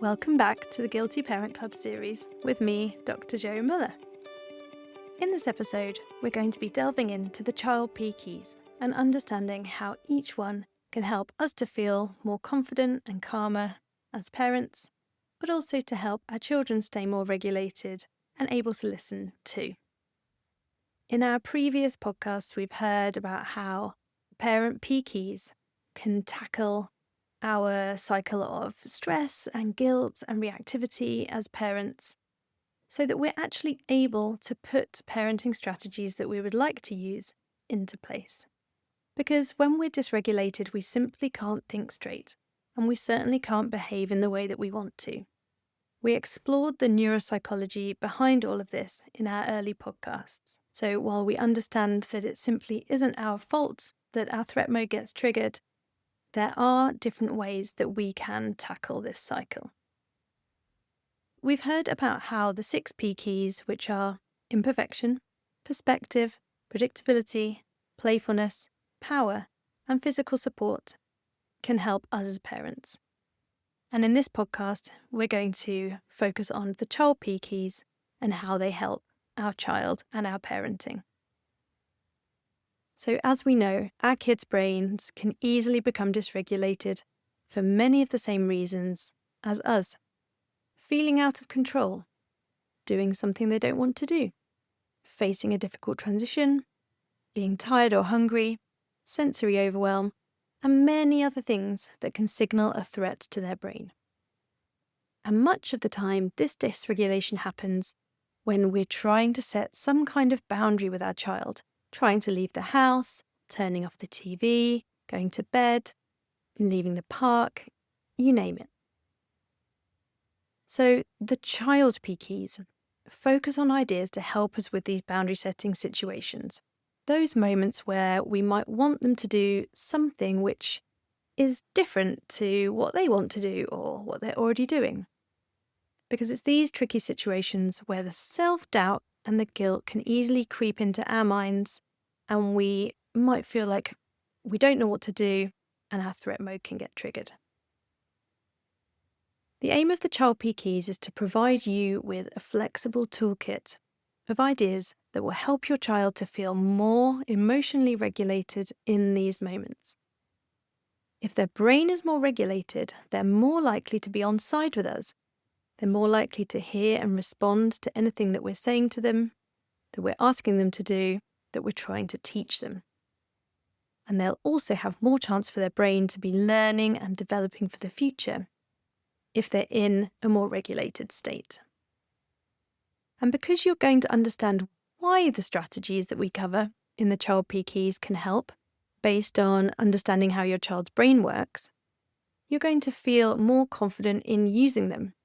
Welcome back to the Guilty Parent Club series with me, Dr. Jo Muller. In this episode, we're going to be delving into the Child P keys and understanding how each one can help us to feel more confident and calmer as parents, but also to help our children stay more regulated and able to listen too. In our previous podcasts, we've heard about how parent P keys can tackle our cycle of stress and guilt and reactivity as parents so that we're actually able to put parenting strategies that we would like to use into place. Because when we're dysregulated, we simply can't think straight, and we certainly can't behave in the way that we want to. We explored the neuropsychology behind all of this in our early podcasts. So while we understand that it simply isn't our fault that our threat mode gets triggered, there are different ways that we can tackle this cycle. We've heard about how the 6 P keys, which are imperfection, perspective, predictability, playfulness, power, and physical support, can help us as parents. And in this podcast, we're going to focus on the Child P keys and how they help our child and our parenting. So as we know, our kids' brains can easily become dysregulated for many of the same reasons as us. Feeling out of control, doing something they don't want to do, facing a difficult transition, being tired or hungry, sensory overwhelm, and many other things that can signal a threat to their brain. And much of the time, this dysregulation happens when we're trying to set some kind of boundary with our child, trying to leave the house, turning off the TV, going to bed, leaving the park, you name it. So the Child P keys focus on ideas to help us with these boundary setting situations. Those moments where we might want them to do something which is different to what they want to do or what they're already doing. Because it's these tricky situations where the self-doubt and the guilt can easily creep into our minds, and we might feel like we don't know what to do, and our threat mode can get triggered. The aim of the Child P keys is to provide you with a flexible toolkit of ideas that will help your child to feel more emotionally regulated in these moments. If their brain is more regulated, they're more likely to be on side with us. They're more likely to hear and respond to anything that we're saying to them, that we're asking them to do, that we're trying to teach them. And they'll also have more chance for their brain to be learning and developing for the future if they're in a more regulated state. And because you're going to understand why the strategies that we cover in the Child P keys can help, based on understanding how your child's brain works, you're going to feel more confident in using them.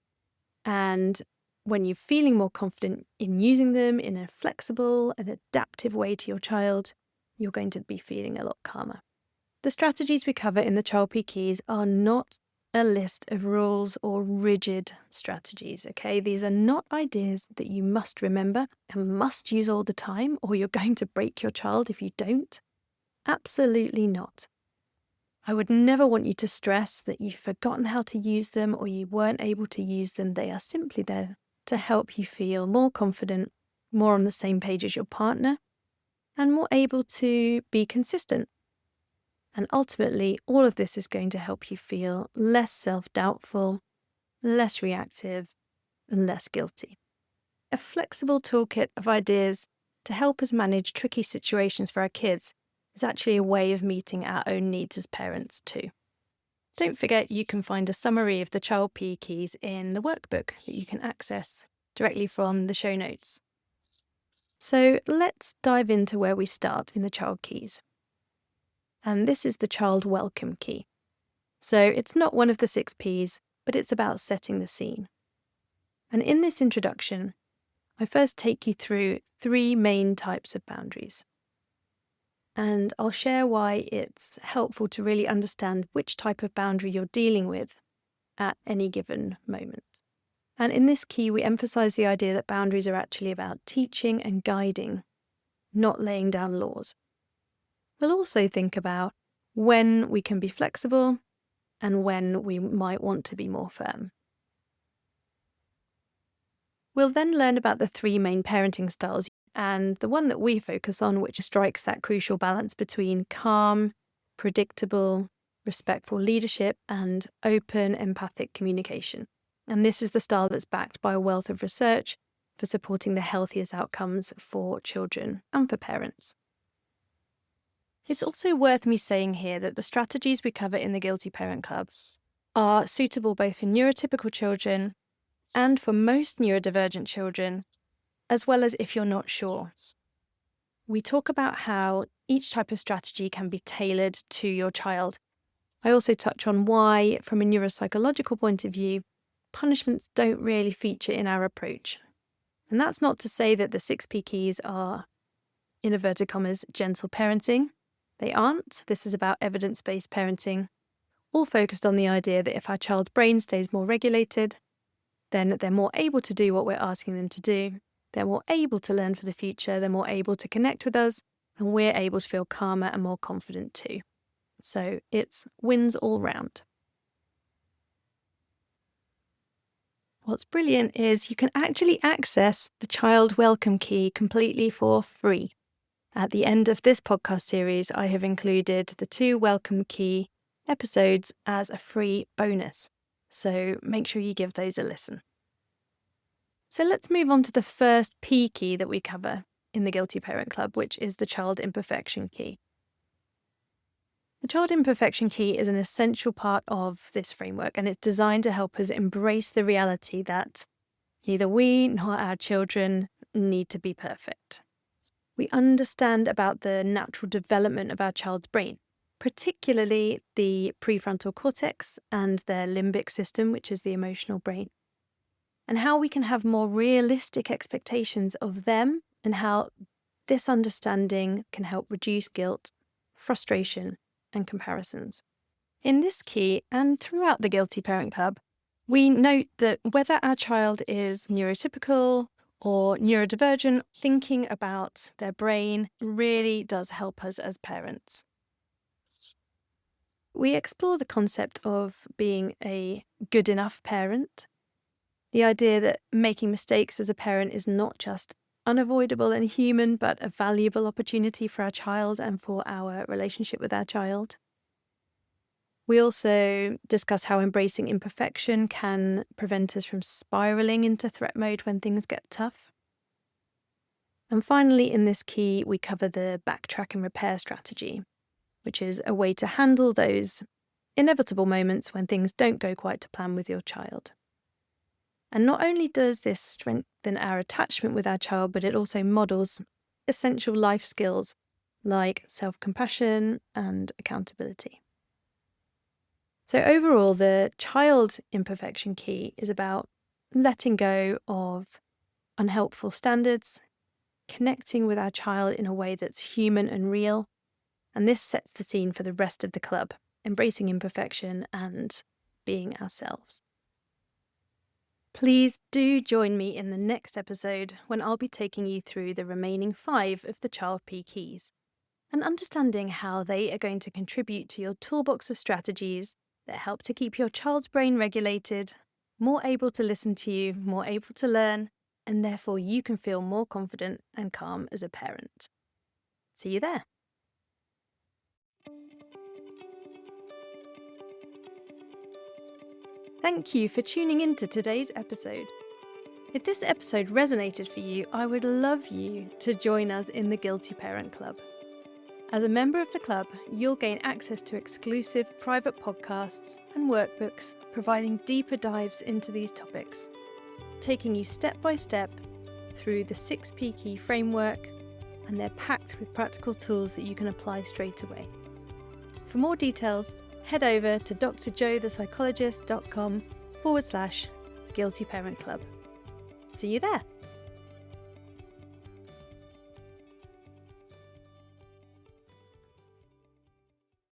And when you're feeling more confident in using them in a flexible and adaptive way to your child, you're going to be feeling a lot calmer. The strategies we cover in the Child P keys are not a list of rules or rigid strategies, okay? These are not ideas that you must remember and must use all the time, or you're going to break your child if you don't. Absolutely not. I would never want you to stress that you've forgotten how to use them or you weren't able to use them. They are simply there to help you feel more confident, more on the same page as your partner, and more able to be consistent. And ultimately, all of this is going to help you feel less self-doubtful, less reactive, and less guilty. A flexible toolkit of ideas to help us manage tricky situations for our kids is actually a way of meeting our own needs as parents too. Don't forget you can find a summary of the Child P keys in the workbook that you can access directly from the show notes. So let's dive into where we start in the Child keys. And this is the Child Welcome Key. So it's not one of the 6 Ps, but it's about setting the scene. And in this introduction, I first take you through 3 main types of boundaries. And I'll share why it's helpful to really understand which type of boundary you're dealing with at any given moment. And in this key, we emphasize the idea that boundaries are actually about teaching and guiding, not laying down laws. We'll also think about when we can be flexible and when we might want to be more firm. We'll then learn about the 3 main parenting styles and the one that we focus on, which strikes that crucial balance between calm, predictable, respectful leadership and open, empathic communication. And this is the style that's backed by a wealth of research for supporting the healthiest outcomes for children and for parents. It's also worth me saying here that the strategies we cover in the Guilty Parent Club are suitable both for neurotypical children and for most neurodivergent children, as well as if you're not sure. We talk about how each type of strategy can be tailored to your child. I also touch on why, from a neuropsychological point of view, punishments don't really feature in our approach. And that's not to say that the 6 P keys are, in inverted commas, gentle parenting. They aren't. This is about evidence-based parenting, all focused on the idea that if our child's brain stays more regulated, then they're more able to do what we're asking them to do. They're more able to learn for the future. They're more able to connect with us, and we're able to feel calmer and more confident too. So it's wins all round. What's brilliant is you can actually access the Child Welcome Key completely for free. At the end of this podcast series, I have included the 2 Welcome Key episodes as a free bonus. So make sure you give those a listen. So let's move on to the first P key that we cover in the Guilty Parent Club, which is the Child ImPerfection Key. The Child ImPerfection Key is an essential part of this framework, and it's designed to help us embrace the reality that neither we nor our children need to be perfect. We understand about the natural development of our child's brain, particularly the prefrontal cortex and their limbic system, which is the emotional brain, and how we can have more realistic expectations of them and how this understanding can help reduce guilt, frustration, and comparisons. In this key and throughout the Guilty Parent Club, we note that whether our child is neurotypical or neurodivergent, thinking about their brain really does help us as parents. We explore the concept of being a good enough parent, the idea that making mistakes as a parent is not just unavoidable and human, but a valuable opportunity for our child and for our relationship with our child. We also discuss how embracing imperfection can prevent us from spiraling into threat mode when things get tough. And finally, in this key, we cover the backtrack and repair strategy, which is a way to handle those inevitable moments when things don't go quite to plan with your child. And not only does this strengthen our attachment with our child, but it also models essential life skills like self-compassion and accountability. So overall, the Child ImPerfection Key is about letting go of unhelpful standards, connecting with our child in a way that's human and real, and this sets the scene for the rest of the club, embracing imperfection and being ourselves. Please do join me in the next episode when I'll be taking you through the remaining 5 of the Child P keys and understanding how they are going to contribute to your toolbox of strategies that help to keep your child's brain regulated, more able to listen to you, more able to learn, and therefore you can feel more confident and calm as a parent. See you there. Thank you for tuning in to today's episode. If this episode resonated for you, I would love you to join us in the Guilty Parent Club. As a member of the club, you'll gain access to exclusive private podcasts and workbooks providing deeper dives into these topics, taking you step by step through the 6 P key framework, and they're packed with practical tools that you can apply straight away. For more details, head over to drjoethepsychologist.com/Guilty Parent Club. See you there.